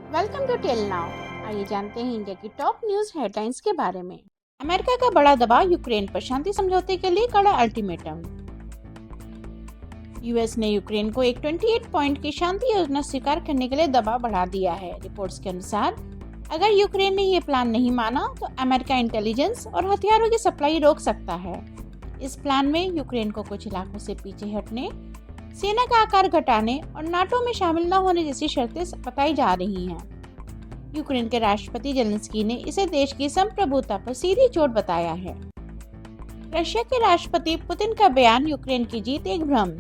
Welcome to tell now. आइए जानते हैं इंडिया की टॉप न्यूज हेडलाइंस के बारे में। अमेरिका का बड़ा दबाव यूक्रेन पर शांति समझौते के लिए कड़ा अल्टीमेटम। यूएस ने यूक्रेन को एक 28 पॉइंट की शांति योजना स्वीकार करने के लिए दबाव बढ़ा दिया है। रिपोर्ट्स के अनुसार अगर यूक्रेन ने ये प्लान नहीं माना तो अमेरिका इंटेलिजेंस और हथियारों की सप्लाई रोक सकता है। इस प्लान में यूक्रेन को कुछ इलाकों से पीछे हटने, सेना का आकार घटाने और नाटो में शामिल न होने जैसी शर्तें बताई जा रही हैं। यूक्रेन के राष्ट्रपति जेलेंस्की ने इसे देश की संप्रभुता पर सीधी चोट बताया है। रशिया के राष्ट्रपति पुतिन का बयान, यूक्रेन की जीत एक भ्रम।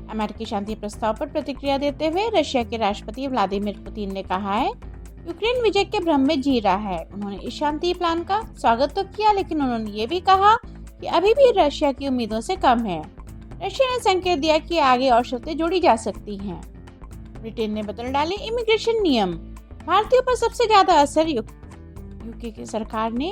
अमेरिकी शांति प्रस्ताव पर प्रतिक्रिया देते हुए रशिया के राष्ट्रपति व्लादिमीर पुतिन ने कहा है, यूक्रेन विजय के भ्रम में जी रहा है। उन्होंने इस शांति प्लान का स्वागत तो किया, लेकिन उन्होंने ये भी कहा कि अभी भी रशिया की उम्मीदों से कम है। रशिया ने संकेत दिया कि आगे और शर्तें जोड़ी जा सकती हैं। ब्रिटेन ने बदल डाले इमिग्रेशन नियम, भारतीयों पर सबसे ज्यादा असर। यूके की सरकार ने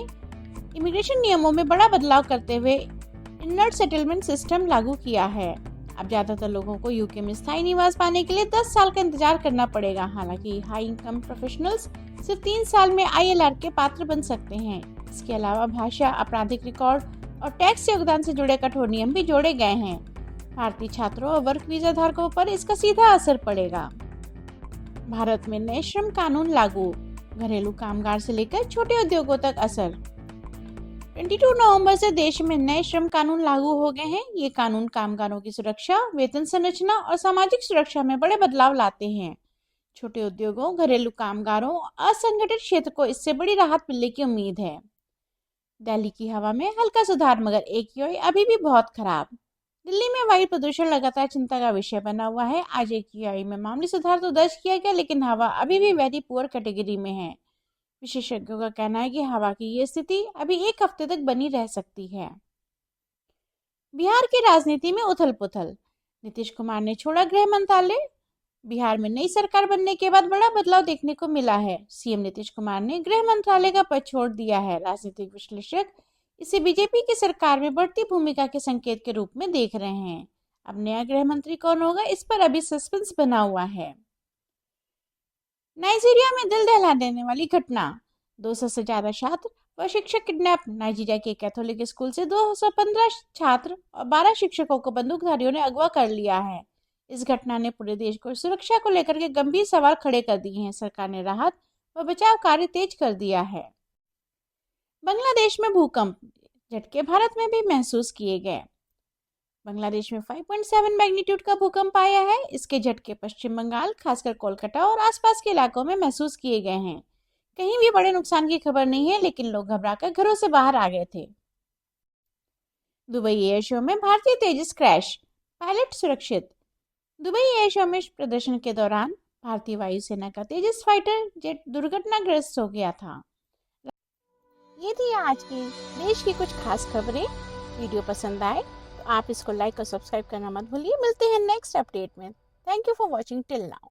इमिग्रेशन नियमों में बड़ा बदलाव करते हुए इनवर्ट सेटलमेंट सिस्टम लागू किया है। अब ज्यादातर लोगों को यूके में स्थायी निवास पाने के लिए 10 साल का इंतजार करना पड़ेगा। हालांकि हाई इनकम प्रोफेशनल्स सिर्फ 3 साल में ILR के पात्र बन सकते हैं। इसके अलावा भाषा, आपराधिक रिकॉर्ड और टैक्स योगदान से जुड़े कठोर नियम भी जोड़े गए हैं। भारतीय छात्रों और वर्क वीजा धारकों पर इसका सीधा असर पड़ेगा। भारत में नए श्रम कानून लागू, घरेलू कामगार से लेकर छोटे उद्योगों तक असर। 22 नवंबर से देश में नए श्रम कानून लागू हो गए हैं। ये कानून कामगारों की सुरक्षा, वेतन संरचना और सामाजिक सुरक्षा में बड़े बदलाव लाते हैं। छोटे उद्योगों, घरेलू कामगारों और असंगठित क्षेत्र को इससे बड़ी राहत मिलने की उम्मीद है। दिल्ली की हवा में हल्का सुधार, मगर AQI अभी भी बहुत खराब। दिल्ली में वायु प्रदूषण लगातार चिंता का विषय बना हुआ है। आज AQI में मामूली सुधार तो दर्ज किया गया, लेकिन हवा अभी भी वेरी पुअर कैटेगरी में है। विशेषज्ञों का कहना है कि हवा की ये स्थिति अभी एक हफ्ते तक बनी रह सकती है। बिहार की राजनीति में उथल पुथल, नीतीश कुमार ने छोड़ा गृह मंत्रालय। बिहार में नई सरकार बनने के बाद बड़ा बदलाव देखने को मिला है। CM नीतीश कुमार ने गृह मंत्रालय का पद छोड़ दिया है। राजनीतिक विश्लेषक इसे बीजेपी की सरकार में बढ़ती भूमिका के संकेत के रूप में देख रहे हैं। अब नया गृह मंत्री कौन होगा, इस पर अभी सस्पेंस बना हुआ है। नाइजीरिया में दिल दहला देने वाली घटना, 200 से ज्यादा छात्र व शिक्षक किडनैप। नाइजीरिया के कैथोलिक स्कूल से 215 छात्र और 12 शिक्षकों को बंदूकधारियों ने अगवा कर लिया है। इस घटना ने पूरे देश को सुरक्षा को लेकर के गंभीर सवाल खड़े कर दिए हैं। सरकार ने राहत व बचाव कार्य तेज कर दिया है। बांग्लादेश में भूकंप, झटके भारत में भी महसूस किए गए। बांग्लादेश में 5.7 मैग्नीट्यूड का भूकंप आया है। इसके झटके पश्चिम बंगाल, खासकर कोलकाता और आसपास के इलाकों में महसूस किए गए हैं। कहीं भी बड़े नुकसान की खबर नहीं है, लेकिन लोग घबराकर घरों से बाहर आ गए थे। दुबई एयर शो में भारतीय तेजस क्रैश, पायलट सुरक्षित। दुबई एयर शो में प्रदर्शन के दौरान भारतीय वायुसेना का तेजस फाइटर जेट दुर्घटनाग्रस्त हो गया था। ये थी आज की देश की कुछ खास खबरें। वीडियो पसंद आए तो आप इसको लाइक और सब्सक्राइब करना मत भूलिए। मिलते हैं नेक्स्ट अपडेट में। Thank you for watching till now.